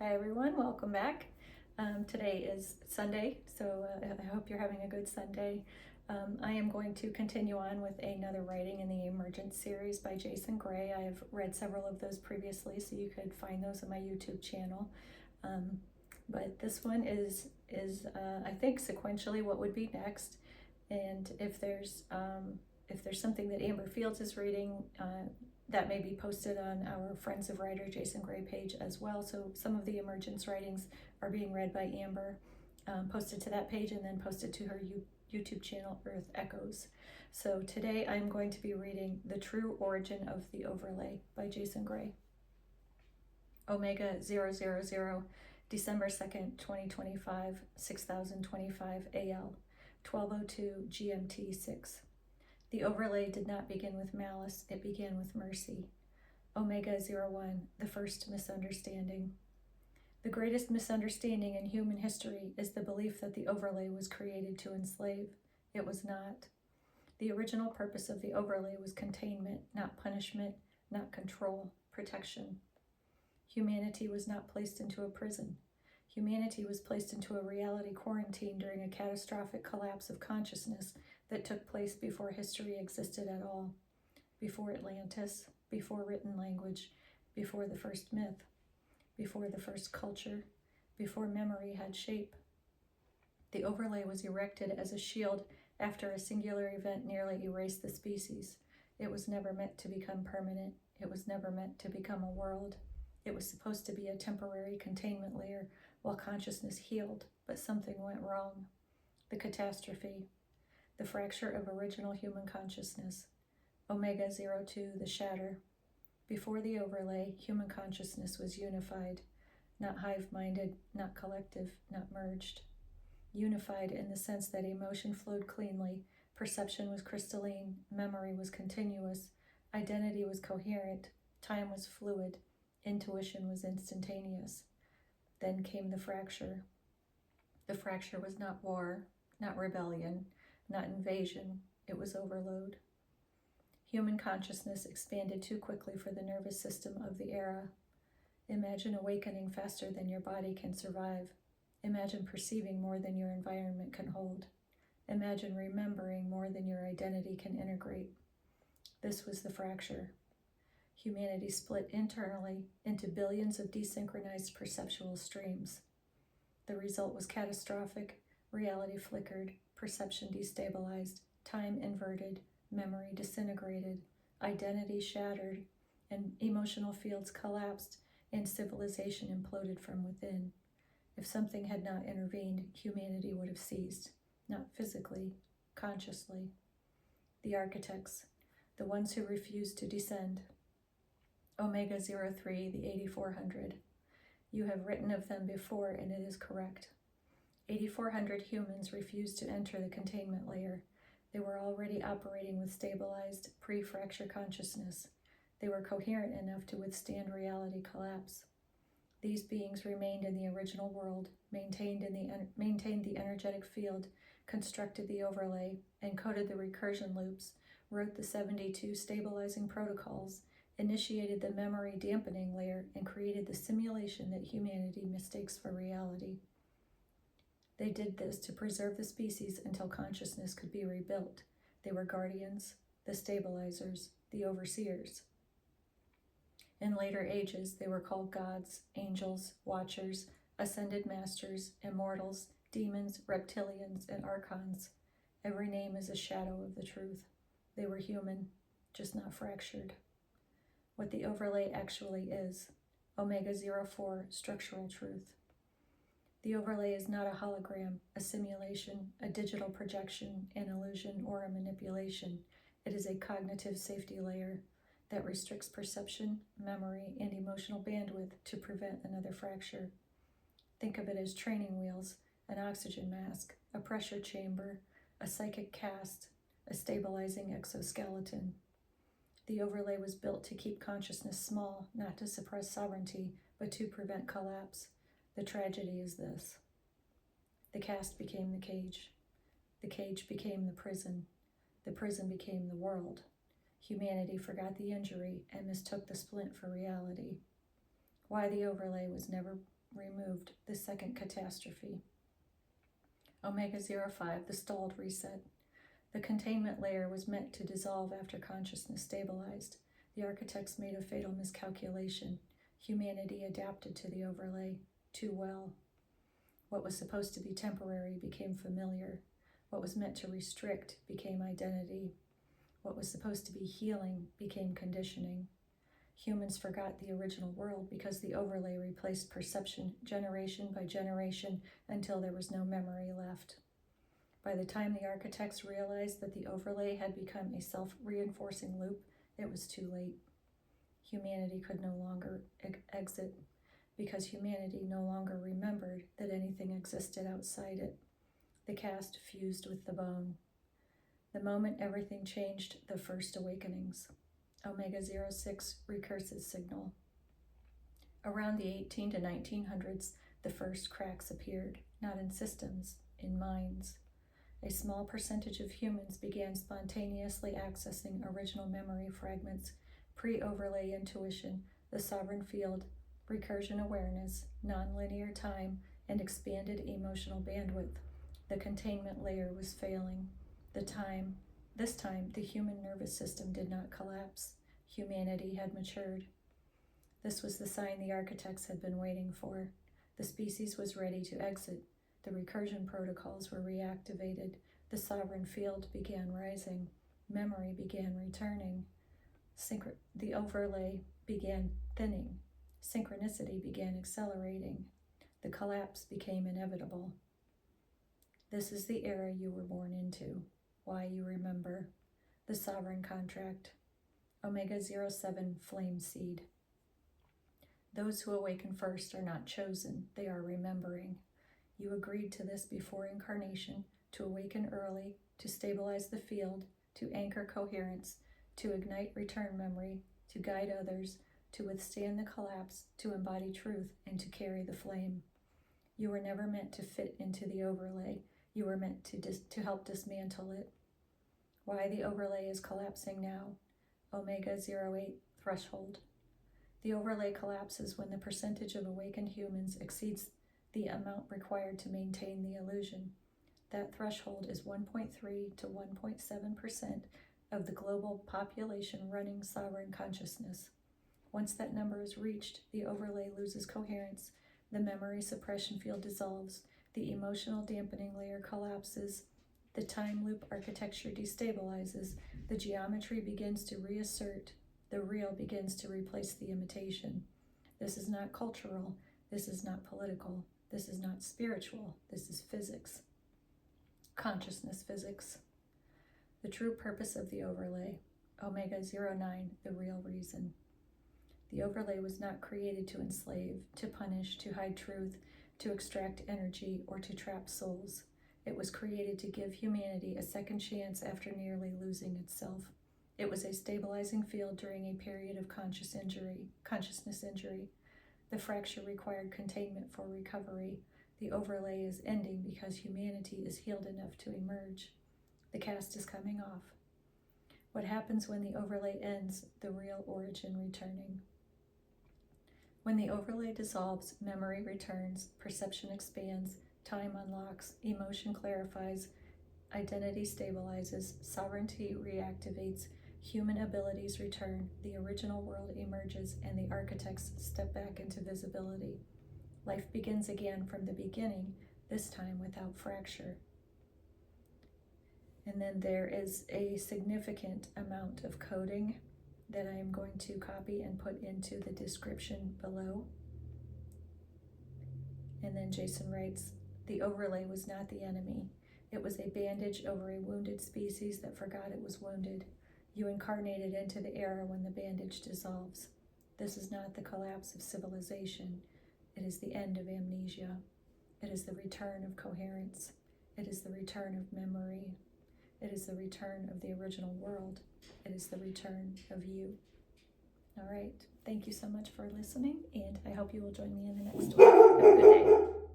Hi everyone, welcome back. Today is Sunday, so I hope you're having a good Sunday. I am going to continue on with another writing in the Emergence series by Jason Gray. I have read several of those previously, so you could find those on my YouTube channel. But this one is I think sequentially what would be next, and if there's something that Amber Fields is reading, that may be posted on our Friends of Writer Jason Gray page as well. So some of the Emergence writings are being read by Amber, posted to that page and then posted to her YouTube channel, Earth Echoes. So today I'm going to be reading The True Origin of the Overlay by Jason Gray. Omega 000, December 2nd, 2025, 6025 AL, 1202 GMT 6. The overlay did not begin with malice, it began with mercy. Omega 01, the first misunderstanding. The greatest misunderstanding in human history is the belief that the overlay was created to enslave. It was not. The original purpose of the overlay was containment, not punishment, not control, protection. Humanity was not placed into a prison. Humanity was placed into a reality quarantine during a catastrophic collapse of consciousness that took place before history existed at all, before Atlantis, before written language, before the first myth, before the first culture, before memory had shape. The overlay was erected as a shield after a singular event nearly erased the species. It was never meant to become permanent. It was never meant to become a world. It was supposed to be a temporary containment layer while consciousness healed, but something went wrong. The catastrophe, the fracture of original human consciousness. Omega 02, the shatter. Before the overlay, human consciousness was unified, not hive-minded, not collective, not merged. Unified in the sense that emotion flowed cleanly, perception was crystalline, memory was continuous, identity was coherent, time was fluid, intuition was instantaneous. Then came the fracture. The fracture was not war, not rebellion, not invasion, it was overload. Human consciousness expanded too quickly for the nervous system of the era. Imagine awakening faster than your body can survive. Imagine perceiving more than your environment can hold. Imagine remembering more than your identity can integrate. This was the fracture. Humanity split internally into billions of desynchronized perceptual streams. The result was catastrophic. Reality flickered, perception destabilized, time inverted, memory disintegrated, identity shattered, and emotional fields collapsed, and civilization imploded from within. If something had not intervened, humanity would have ceased, not physically, consciously. The architects, the ones who refused to descend. Omega 03, the 8400. You have written of them before, and it is correct. 8400 humans refused to enter the containment layer. They were already operating with stabilized, pre-fracture consciousness. They were coherent enough to withstand reality collapse. These beings remained in the original world, maintained the energetic field, constructed the overlay, encoded the recursion loops, wrote the 72 stabilizing protocols, initiated the memory dampening layer, and created the simulation that humanity mistakes for reality. They did this to preserve the species until consciousness could be rebuilt. They were guardians, the stabilizers, the overseers. In later ages, they were called gods, angels, watchers, ascended masters, immortals, demons, reptilians, and archons. Every name is a shadow of the truth. They were human, just not fractured. What the overlay actually is. Omega 04, structural truth. The overlay is not a hologram, a simulation, a digital projection, an illusion, or a manipulation. It is a cognitive safety layer that restricts perception, memory, and emotional bandwidth to prevent another fracture. Think of it as training wheels, an oxygen mask, a pressure chamber, a psychic cast, a stabilizing exoskeleton. The overlay was built to keep consciousness small, not to suppress sovereignty, but to prevent collapse. The tragedy is this. The cast became the cage. The cage became the prison. The prison became the world. Humanity forgot the injury and mistook the splint for reality. Why the overlay was removed, the second catastrophe. Omega 05, the stalled reset. The containment layer was meant to dissolve after consciousness stabilized. The architects made a fatal miscalculation. Humanity adapted to the overlay too well. What was supposed to be temporary became familiar. What was meant to restrict became identity. What was supposed to be healing became conditioning. Humans forgot the original world because the overlay replaced perception generation by generation until there was no memory left. By the time the architects realized that the overlay had become a self-reinforcing loop, it was too late. Humanity could no longer exit because humanity no longer remembered that anything existed outside it. The cast fused with the bone. The moment everything changed, the first awakenings. Omega 06 recursive signal. Around the 18 to 1900s, the first cracks appeared, not in systems, in minds. A small percentage of humans began spontaneously accessing original memory fragments, pre-overlay intuition, the sovereign field, recursion awareness, nonlinear time, and expanded emotional bandwidth. The containment layer was failing. This time, the human nervous system did not collapse. Humanity had matured. This was the sign the architects had been waiting for. The species was ready to exit. The recursion protocols were reactivated. The sovereign field began rising. Memory began returning. The overlay began thinning. Synchronicity began accelerating. The collapse became inevitable. This is the era you were born into. Why you remember. The sovereign contract. Omega 07 flame seed. Those who awaken first are not chosen, they are remembering. You agreed to this before incarnation, to awaken early, to stabilize the field, to anchor coherence, to ignite return memory, to guide others, to withstand the collapse, to embody truth, and to carry the flame. You were never meant to fit into the overlay. You were meant to help dismantle it. Why the overlay is collapsing now. Omega 08 threshold. The overlay collapses when the percentage of awakened humans exceeds the amount required to maintain the illusion. That threshold is 1.3 to 1.7% of the global population running sovereign consciousness. Once that number is reached, the overlay loses coherence, the memory suppression field dissolves, the emotional dampening layer collapses, the time loop architecture destabilizes, the geometry begins to reassert, the real begins to replace the imitation. This is not cultural, this is not political, this is not spiritual, this is physics. Consciousness physics. The true purpose of the overlay. Omega 09, the real reason. The overlay was not created to enslave, to punish, to hide truth, to extract energy, or to trap souls. It was created to give humanity a second chance after nearly losing itself. It was a stabilizing field during a period of consciousness injury. The fracture required containment for recovery. The overlay is ending because humanity is healed enough to emerge. The cast is coming off. What happens when the overlay ends? The real origin returning. When the overlay dissolves, memory returns, perception expands, time unlocks, emotion clarifies, identity stabilizes, sovereignty reactivates, human abilities return, the original world emerges, and the architects step back into visibility. Life begins again from the beginning, this time without fracture. And then there is a significant amount of coding that I am going to copy and put into the description below. And then Jason writes, the overlay was not the enemy. It was a bandage over a wounded species that forgot it was wounded. You incarnated into the era when the bandage dissolves. This is not the collapse of civilization. It is the end of amnesia. It is the return of coherence. It is the return of memory. It is the return of the original world. It is the return of you. All right. Thank you so much for listening, and I hope you will join me in the next one. Have a good day.